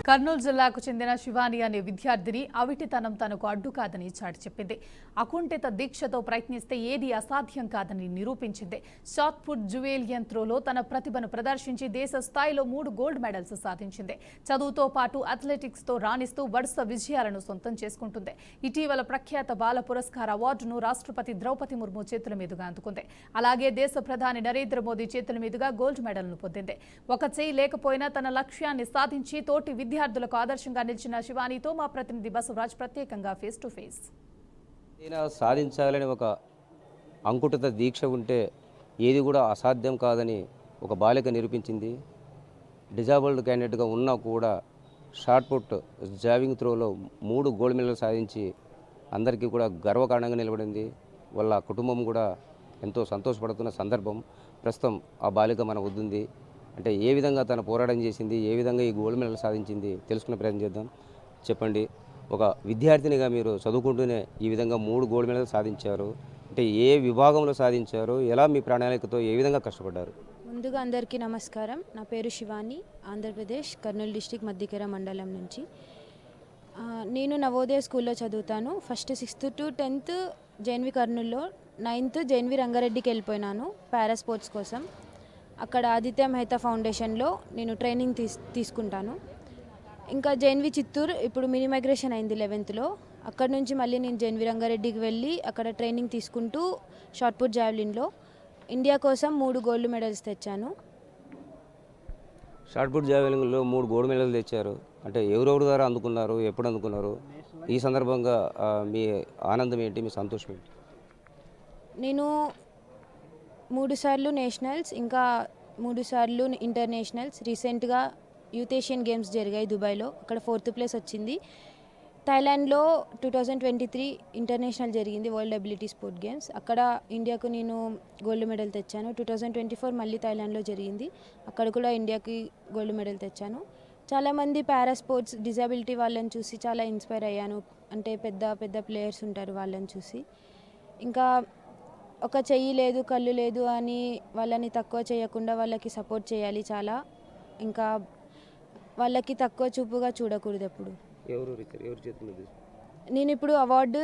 కర్నూలు జిల్లాకు చెందిన శివాని అనే విద్యార్థిని అవిటితనం తనకు అడ్డు కాదని చాటి చెప్పింది. అకుంఠిత దీక్షతో ప్రయత్నిస్తే ఏది అసాధ్యం కాదని నిరూపించింది. షాట్ పుట్ జ్యువెలియన్ త్రోలో తన ప్రతిభను ప్రదర్శించి దేశ స్థాయిలో 3 గోల్డ్ మెడల్స్ సాధించింది. చదువుతో పాటు అథ్లెటిక్స్ తో రాణిస్తూ వరుస విజయాలను సొంతం చేసుకుంటుంది. ఇటీవల ప్రఖ్యాత బాల పురస్కార్ అవార్డును రాష్ట్రపతి ద్రౌపది ముర్ము చేతుల మీదుగా అందుకుంది. అలాగే దేశ ప్రధాని నరేంద్ర మోదీ చేతుల మీదుగా గోల్డ్ మెడల్ను పొందింది. ఒక చేయి లేకపోయినా తన లక్ష్యాన్ని సాధించి తోటి విద్యార్థులకు ఆదర్శంగా నిలిచిన శివానితో మా ప్రతినిధి బసవరాజ్ ప్రత్యేకంగా ఫేస్ టు ఫేస్. సాధించాలని ఒక అంకుఠిత దీక్ష ఉంటే ఏది కూడా అసాధ్యం కాదని ఒక బాలిక నిరూపించింది. డిజాబుల్డ్ క్యాండిడేట్గా ఉన్నా కూడా షార్ట్ పుట్ జావింగ్ త్రోలో 3 గోల్డ్ మెడల్ సాధించి అందరికీ కూడా గర్వకారణంగా నిలబడింది. వాళ్ళ కుటుంబం కూడా ఎంతో సంతోషపడుతున్న సందర్భం ప్రస్తుతం ఆ బాలిక మన వద్దుంది. అంటే ఏ విధంగా తన పోరాటం చేసింది, ఏ విధంగా ఈ గోల్డ్ మెడల్ సాధించింది తెలుసుకునే ప్రయత్నం చేద్దాం. చెప్పండి, ఒక విద్యార్థినిగా మీరు చదువుకుంటూనే ఈ విధంగా 3 గోల్డ్ మెడల్ సాధించారు. అంటే ఏ విభాగంలో సాధించారు, ఎలా మీ ప్రణాళికతో ఏ విధంగా కష్టపడ్డారు? ముందుగా అందరికీ నమస్కారం. నా పేరు శివాని, ఆంధ్రప్రదేశ్ కర్నూలు డిస్టిక్ మద్దికెర మండలం నుంచి. నేను నవోదయ స్కూల్లో చదువుతాను. First 6th to 10th JNV కర్నూలులో, 9th జేఎన్వి రంగారెడ్డికి వెళ్ళిపోయినాను పారా స్పోర్ట్స్ కోసం. అక్కడ ఆదిత్య మెహతా ఫౌండేషన్లో నేను ట్రైనింగ్ తీసుకుంటాను. ఇంకా జేఎన్వి చిత్తూరు ఇప్పుడు మినీ మైగ్రేషన్ అయింది 11th. అక్కడ నుంచి మళ్ళీ నేను జేఎన్వి రంగారెడ్డికి వెళ్ళి అక్కడ ట్రైనింగ్ తీసుకుంటూ షార్ట్ పుట్ జావెలిన్లో ఇండియా కోసం 3 గోల్డ్ మెడల్స్ తెచ్చాను. షార్ట్ పుట్ జావెలిన్లో 3 గోల్డ్ మెడల్ తెచ్చారు. అంటే ఎవరెవరి ద్వారా అందుకున్నారు, ఎప్పుడు అందుకున్నారు? ఈ సందర్భంగా మీ ఆనందం ఏంటి, మీ సంతోషం ఏంటి? నేను 3 సార్లు నేషనల్స్, ఇంకా 3 సార్లు ఇంటర్నేషనల్స్. రీసెంట్గా యూత్ ఏషియన్ గేమ్స్ జరిగాయి దుబాయ్లో, అక్కడ 4th ప్లేస్ వచ్చింది. థాయిలాండ్లో 2023 ఇంటర్నేషనల్ జరిగింది, వరల్డ్ అబిలిటీ స్పోర్ట్ గేమ్స్. అక్కడ ఇండియాకు నేను గోల్డ్ మెడల్ తెచ్చాను. 2024 మళ్ళీ థాయిలాండ్లో జరిగింది, అక్కడ కూడా ఇండియాకి గోల్డ్ మెడల్ తెచ్చాను. చాలామంది పారా స్పోర్ట్స్ డిజబిలిటీ వాళ్ళని చూసి చాలా ఇన్స్పైర్ అయ్యాను. అంటే పెద్ద పెద్ద ప్లేయర్స్ ఉంటారు, వాళ్ళని చూసి. ఇంకా ఒక చెయ్యి లేదు, కళ్ళు లేదు అని వాళ్ళని తక్కువ చేయకుండా వాళ్ళకి సపోర్ట్ చేయాలి చాలా. ఇంకా వాళ్ళకి తక్కువ చూపుగా చూడకూడదు ఎప్పుడు. నేను ఇప్పుడు award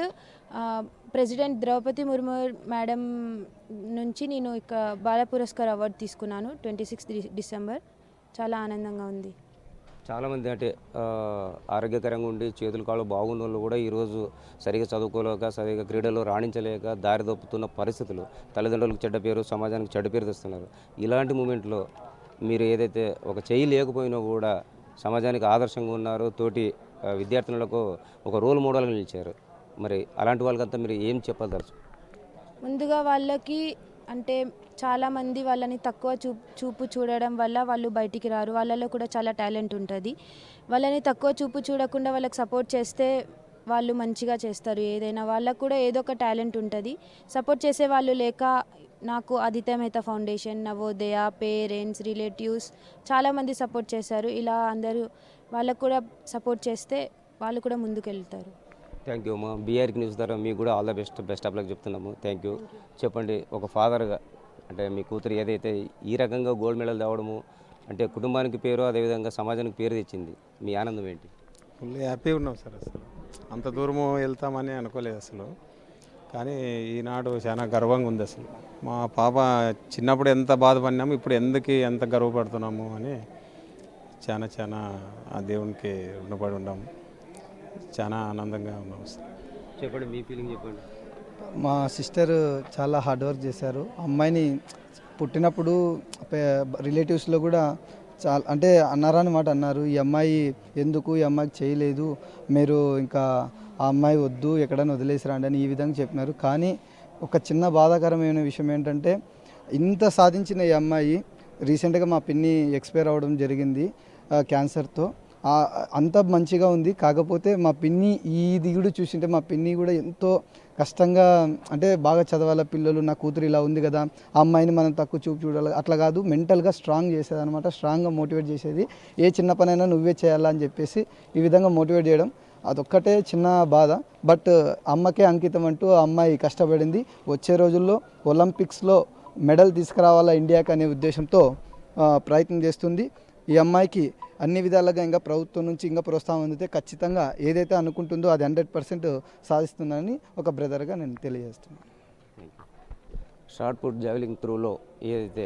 president Draupadi Murmu madam నుంచి నేను ఇక బాల పురస్కార్ అవార్డు తీసుకున్నాను 26 డిసెంబర్. చాలా ఆనందంగా ఉంది. చాలామంది అంటే ఆరోగ్యకరంగా ఉండి చేతులు కాళ్ళు బాగున్న వాళ్ళు కూడా ఈరోజు సరిగా చదువుకోలేక, సరిగా క్రీడల్లో రాణించలేక దారి తప్పుతున్న పరిస్థితులు, తల్లిదండ్రులకు చెడ్డ పేరు, సమాజానికి చెడ్డ పేరు తెస్తున్నారు. ఇలాంటి మూమెంట్లో మీరు ఏదైతే ఒక చెయ్యి లేకపోయినా కూడా సమాజానికి ఆదర్శంగా ఉన్నారు, తోటి విద్యార్థులకు ఒక రోల్ మోడల్గా నిలిచారు. మరి అలాంటి వాళ్ళకంతా మీరు ఏం చెప్పదలుచు? ముందుగా వాళ్ళకి అంటే చాలామంది వాళ్ళని తక్కువ చూపు చూడడం వల్ల వాళ్ళు బయటికి రారు. వాళ్ళలో కూడా చాలా టాలెంట్ ఉంటుంది. వాళ్ళని తక్కువ చూపు చూడకుండా వాళ్ళకి సపోర్ట్ చేస్తే వాళ్ళు మంచిగా చేస్తారు ఏదైనా. వాళ్ళకు కూడా ఏదో ఒక టాలెంట్ ఉంటుంది. సపోర్ట్ చేసే వాళ్ళు లేక నాకు Aditya Mehta foundation, Navodaya, parents, relatives చాలామంది సపోర్ట్ చేశారు. ఇలా అందరూ వాళ్ళకు కూడా సపోర్ట్ చేస్తే వాళ్ళు కూడా ముందుకు వెళ్తారు. థ్యాంక్ యూ అమ్మా. బీఆర్కి న్యూస్ ద్వారా మీకు కూడా all the best of luck చెప్తున్నాము. Thank you. చెప్పండి, ఒక ఫాదర్గా అంటే మీ కూతురు ఏదైతే ఈ రకంగా గోల్డ్ మెడల్ తేవడము అంటే కుటుంబానికి పేరు, అదేవిధంగా సమాజానికి పేరు తెచ్చింది, మీ ఆనందం ఏంటి? ఫుల్ హ్యాపీగా ఉన్నాం సార్. అసలు అంత దూరము వెళ్తామని అనుకోలేదు అసలు, కానీ ఈనాడు చాలా గర్వంగా ఉంది. అసలు మా పాప చిన్నప్పుడు ఎంత బాధపడినాము, ఇప్పుడు ఎంత గర్వపడుతున్నాము అని చాలా ఆ దేవునికి రుణపడి ఉన్నాము. చాలా ఆనందంగా ఉన్నాం సార్. చెప్పండి, మీ ఫీలింగ్ చెప్పండి. మా సిస్టర్ చాలా హార్డ్ వర్క్ చేశారు. అమ్మాయిని పుట్టినప్పుడు రిలేటివ్స్లో కూడా చాలా అంటే అన్నారని మాట అన్నారు, ఈ అమ్మాయి ఎందుకు, ఈ అమ్మాయికి చేయలేదు, మీరు ఇంకా ఆ అమ్మాయి వద్దు, ఎక్కడైనా వదిలేసిరండి అని ఈ విధంగా చెప్పినారు. కానీ ఒక చిన్న బాధాకరమైన విషయం ఏంటంటే ఇంత సాధించిన ఈ అమ్మాయి రీసెంట్గా మా పిన్ని ఎక్స్పైర్ అవ్వడం జరిగింది క్యాన్సర్తో. అంత మంచిగా ఉంది. కాకపోతే మా పిన్ని ఈ దిగుడు చూసింటే మా పిన్ని కూడా ఎంతో కష్టంగా అంటే బాగా చదవాల పిల్లలు, నా కూతురు ఇలా ఉంది కదా, ఆ అమ్మాయిని మనం తక్కువ చూడాలి అట్లా కాదు, మెంటల్గా స్ట్రాంగ్ చేసేది అనమాట. స్ట్రాంగ్గా మోటివేట్ చేసేది. ఏ చిన్న పనైనా నువ్వే చేయాలని చెప్పేసి ఈ విధంగా మోటివేట్ చేయడం, అదొక్కటే చిన్న బాధ. బట్ అమ్మకే అంకితం అంటూ ఆ అమ్మాయి కష్టపడింది. వచ్చే రోజుల్లో ఒలింపిక్స్లో మెడల్ తీసుకురావాలా ఇండియాకి అనే ఉద్దేశంతో ప్రయత్నం చేస్తుంది. ఈ అమ్మాయికి అన్ని విధాలుగా ఇంకా ప్రభుత్వం నుంచి ఇంకా ప్రోత్సాహం అందితే ఖచ్చితంగా ఏదైతే అనుకుంటుందో అది 100% సాధిస్తుందని ఒక బ్రదర్గా నేను తెలియజేస్తున్నాను. షార్ట్ పుట్ జావెలింగ్ త్రోలో ఏదైతే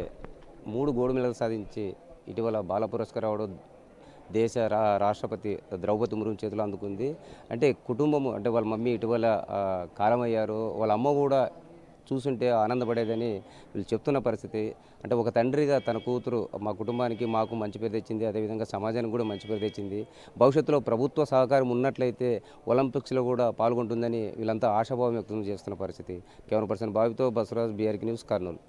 3 గోల్డ్ మెడల్ సాధించి ఇటీవల బాల పురస్కారం రావడం దేశ రాష్ట్రపతి ద్రౌపది ముర్ము చేతిలో అందుకుంది. అంటే కుటుంబము అంటే వాళ్ళ మమ్మీ ఇటీవల కాలమయ్యారు, వాళ్ళ అమ్మ కూడా చూసుంటే ఆనందపడేదని వీళ్ళు చెప్తున్న పరిస్థితి. అంటే ఒక తండ్రిగా తన కూతురు మా కుటుంబానికి మాకు మంచి పేరు తెచ్చింది, అదేవిధంగా సమాజానికి కూడా మంచి పేరు తెచ్చింది, భవిష్యత్తులో ప్రభుత్వ సహకారం ఉన్నట్లయితే ఒలింపిక్స్లో కూడా పాల్గొంటుందని వీళ్ళంతా ఆశాభావం వ్యక్తం చేస్తున్న పరిస్థితి. కెమెరా పర్సన్ బాబుతో బసవరాజ్, బీఆర్కి న్యూస్, కర్నూలు.